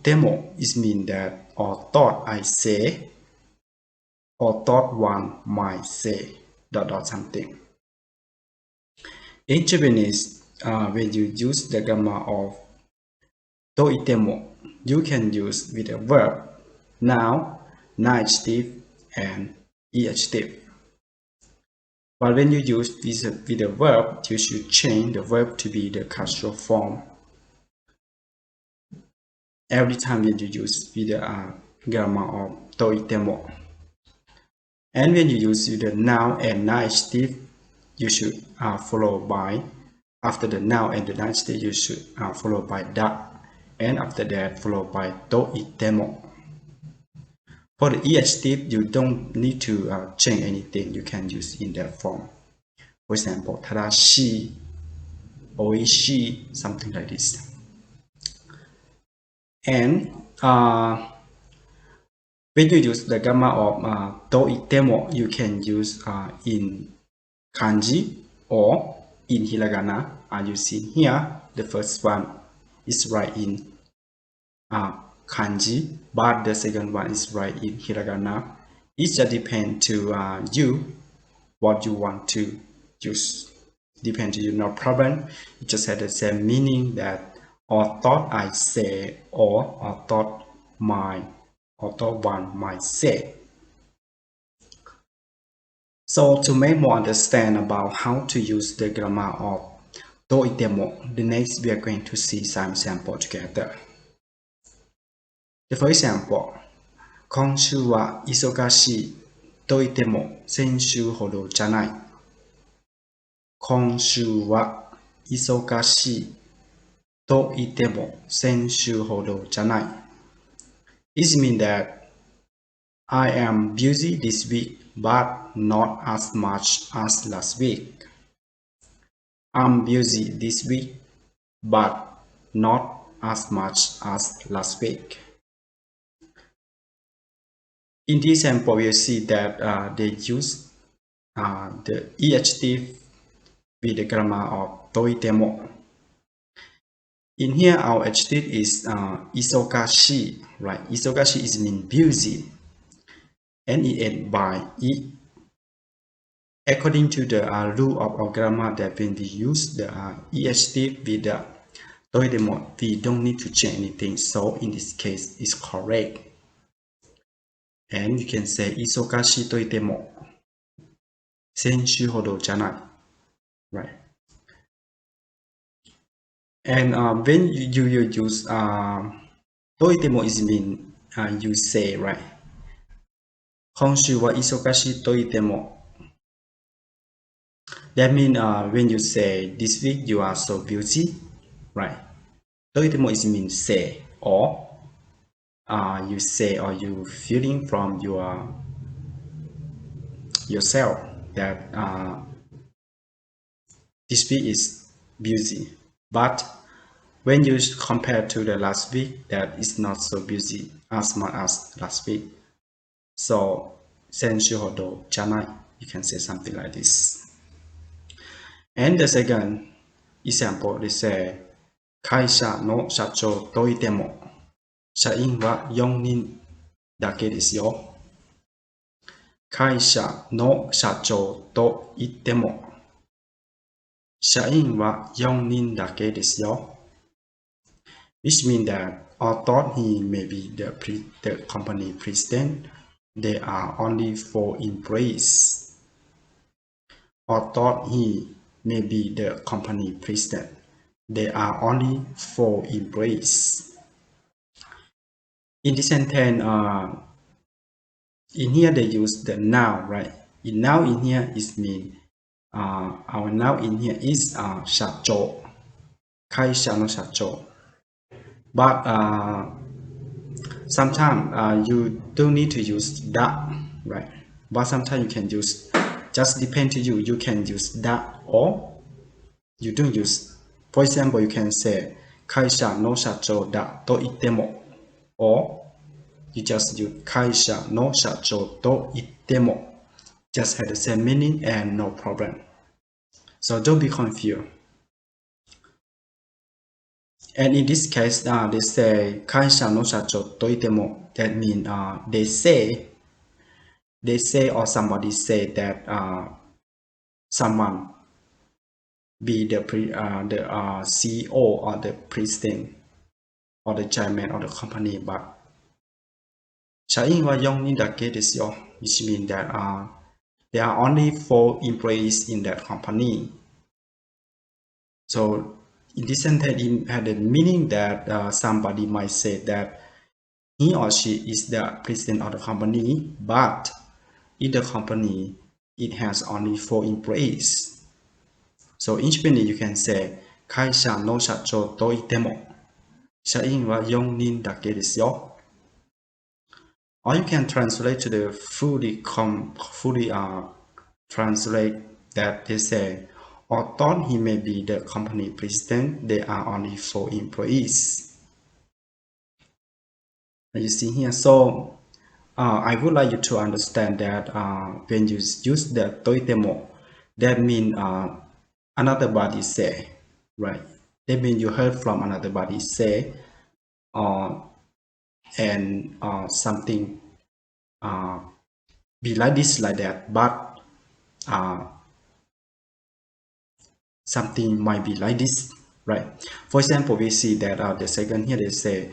TOITTEMO is mean that or thought I say or thought one might say something. In Japanese, when you use the grammar of TOITTEMO, you can use with a verb, noun, adjective, and adjective. But when you use with a verb, you should change the verb to be the causal form. Every time when you use with the grammar of TOITTEMO. And when you use with the noun and adjective, you should follow by, after the noun and the adjective, you should follow by that. And after that, followed by TOITTEMO. For the adjective, you don't need to change anything. You can use in that form. For example, tadashi, oishii, something like this. And when you use the grammar of TOITTEMO, you can use in kanji or in hiragana. As you see here, the first one is right in kanji, but the second one is right in hiragana. It just depends to you what you want to use. Depends to you, no problem. It just has the same meaning that or thought I say or thought one might say. So to make more understand about how to use the grammar of TOITTEMO, the next we are going to see some sample together. The first example, 今週は忙しいといっても先週ほどじゃない。今週は忙しいと言っても先週ほどじゃない。It means that I am busy this week, but not as much as last week. I'm busy this week, but not as much as last week. In this example, we see that they use the adjective with the grammar of TOITTEMO. In here, our adjective is isogashi, right? Isogashi is mean busy, and it ends by e. According to the rule of our grammar, that when we use the adjective with the TOITTEMO, we don't need to change anything. So in this case, it's correct. And you can say 忙しいといっても先週ほどじゃない。Right. And when you use といっても is mean you say, right? 今週は忙しいといっても That means when you say this week you are so busy, right? といっても is mean say or you say or you feeling from yourself that this week is busy, but when you compare to the last week, that is not so busy as much as last week. So 先週ほどじゃない you can say something like this. And the second example, they say 会社の社長といっても社員は4人だけですよ。会社の社長と言っても社員は4人だけですよ。Which means that although he may be the company president, there are only 4 employees. Although he may be the company president, there are only 4 employees. In this sentence, in here they use the noun, right? In noun in here is mean our noun in here is 社長、会社の社長。But sometimes you don't need to use that, right? But sometimes you can use, just depend to you. You can use that or you don't use. For example, you can say 会社の社長だと言っても or you just use 会社の社長と言っても just had the same meaning and no problem. So don't be confused. And in this case, they say 会社の社長といても that means they say or somebody say that someone be the CEO or the president or the chairman of the company, but 社員は4人だけですよ which means that there are only 4 employees in that company. So in this sentence, it had the meaning that somebody might say that he or she is the president of the company, but in the company, it has only 4 employees. So in Japanese, you can say 会社の社長といても社員は4人だけですよ Or you can translate to the fully translate that they say, although he may be the company president, there are only 4 employees. You see here, so I would like you to understand that when you use the TOITTEMO, that means another body say, right? That means you heard from another body say, and something be like this, like that, but something might be like this, right? For example, we see that the second here they say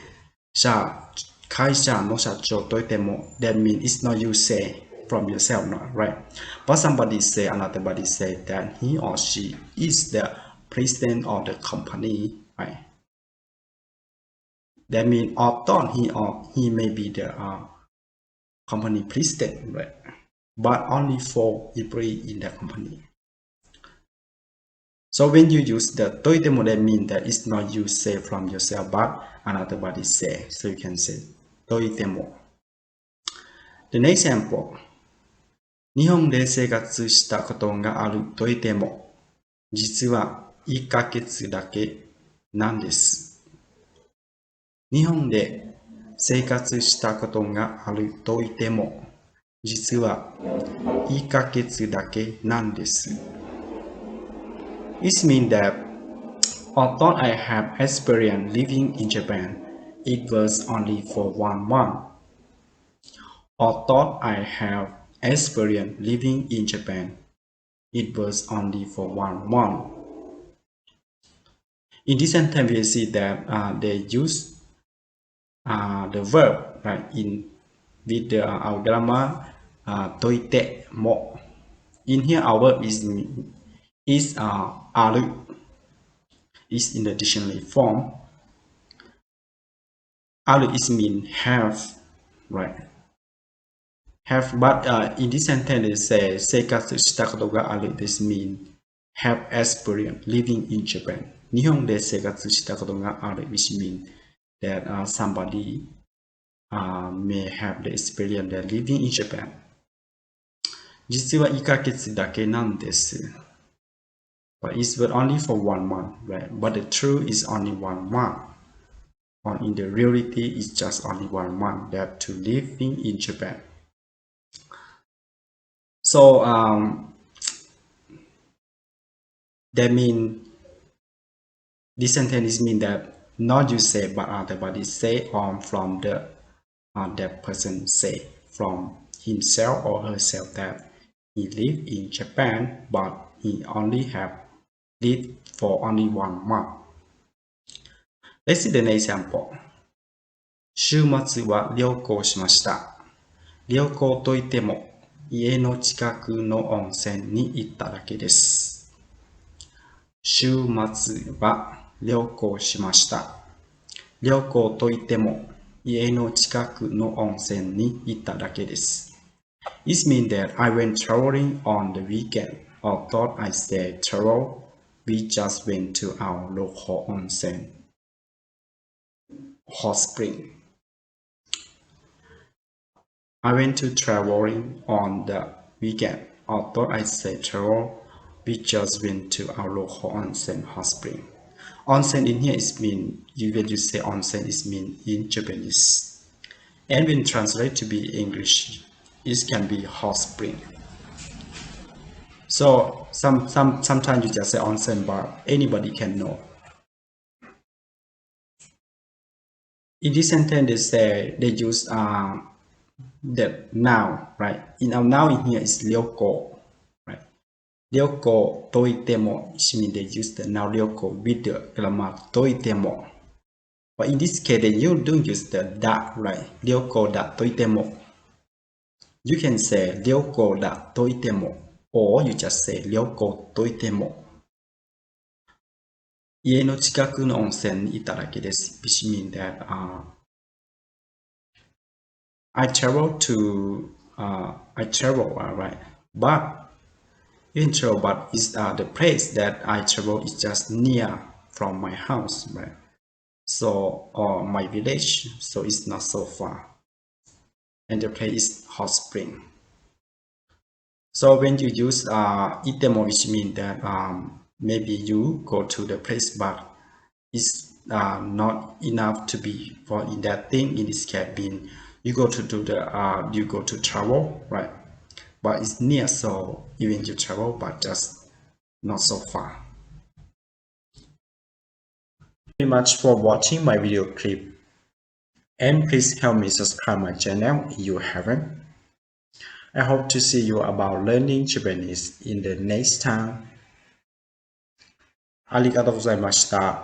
会社の社長といても that means it's not you say from yourself, no, right? But somebody say, another body say that he or she is the president of the company, right? That means although he or he may be the company president, right? But only 4 employees in the company. So when you use the TOITTEMO, that means that it's not you say from yourself, but another body say. So you can say TOITTEMO. The next example. 日本で生活したことがあるといっても、実は1ヶ月だけなんです。日本で生活したことがあるといっても、実は1ヶ月だけなんです。It means that although I have experience living in Japan, it was only for 1 month. Although I have experience living in Japan, it was only for 1 month. In this sentence, we see that they use the verb, right, in with our grammar TOITTEMO. In here, our verb is aru. Is in the dictionary form. Aru is mean have, right? Have, but in this sentence it says 生活したことがある this mean have experience living in Japan. 日本で生活したことがある which mean that somebody may have the experience that living in Japan. 実は1ヶ月だけなんです。But it's only for 1 month, right? But the truth is only 1 month. Or in the reality, it's just only 1 month that to living in Japan. So that means this sentence means that not you say, but other body say, or from the that person say from himself or herself that he live in Japan, but he only have lived for only 1 month. Let's see the next example. 週末は旅行しました。旅行といっても家の近くの温泉に行っただけです。週末は旅行しました。旅行といっても家の近くの温泉に行っただけです。It means that I went traveling on the weekend. Although I said travel, we just went to our local onsen, hot spring. I went to traveling on the weekend. Although I said travel, we just went to our local onsen, hot spring. Onsen in here is mean, when you say onsen, is mean in Japanese. And when translated to be English, it can be hot spring. So sometimes you just say onsen, but anybody can know. In this sentence, they say they use the noun, right? In our noun in here is ryoko, right? Ryoko toitemo, which means they use the noun ryoko with the grammar toitemo. But in this case, you don't use the da, right? Ryoko da toitemo. You can say ryoko da toitemo, or you just say ryoko toitemo. 家の近くの温泉にいただけです。which means that I travel, right? But in travel, but is the place that I travel is just near from my house, right? So, or my village, so it's not so far. And the place is hot spring. So when you use itemo, which means that maybe you go to the place, but it's not enough to be for in that thing. In this cabin, you go to do the you go to travel, right? But it's near, so even you travel, but just not so far. Thank you very much for watching my video clip, and please help me subscribe my channel if you haven't. I hope to see you about learning Japanese in the next time. ありがとうございました。